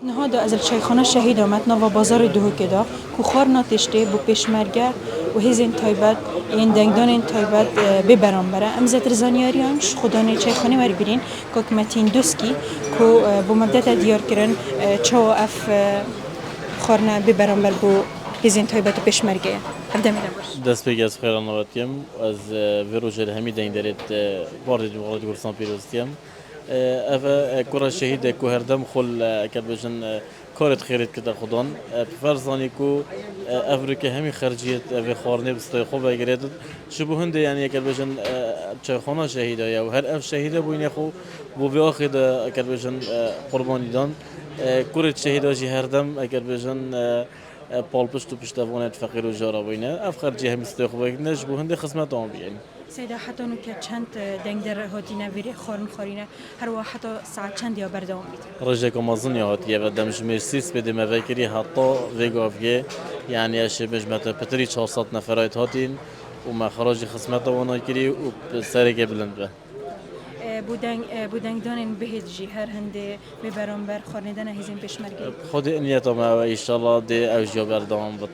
نهاد از الشیخانه شهید آمد نوا بازار دوه کدا کو خار ناتشته بو پیشمرگه و هزین تایبت این دنگدان تایبت به برانبره امزت رزانیاریانش خدانه شیخانه ور برین که متین دوسکی کو بو مبدت دیار کرن چاو اف خارنه به برانبر بو هزین تایبت و پیشمرگه افدامی باش. دست به از خیران نواتیم از ویروژر همی دین درت بارد مقالد گرسان پیروزتیم اف کورا شهید کو هردم خل کبجن کارت خیرت کتا خدان فرزانی کو افریقا همی خرجیت اف خارنه بستای خوب اگرید شبه هنده یعنی کبجن چه خانه شهیده یا هر اف شهیده بوینه خو بو بیاخد کبجن قربانی دان کورت شهیده جی هردم کبجن پالپشت و پشتوانت فقیر و جارا بینه افخر جه مستخوی نجبو هنده خدمت آن بیان سیدا حتی نو که چند دنگ در هاتی نویری خارن خارینه هر واحد حتی ساعت چند یا بردام بید. رجع كمازن يهاتيه بدمج مرسيس بده مفكري حتى فيغافيه يعني اش بجمت بتري 400 نفرات هاتين وما خرج خدمته وانا كري وسرقه بلند به بودنگ دانن بهت جی هر هنده به برانبر خارندن هزین پیشمرگی. خود انيته ما ان شاء الله دي اوجو بردام بط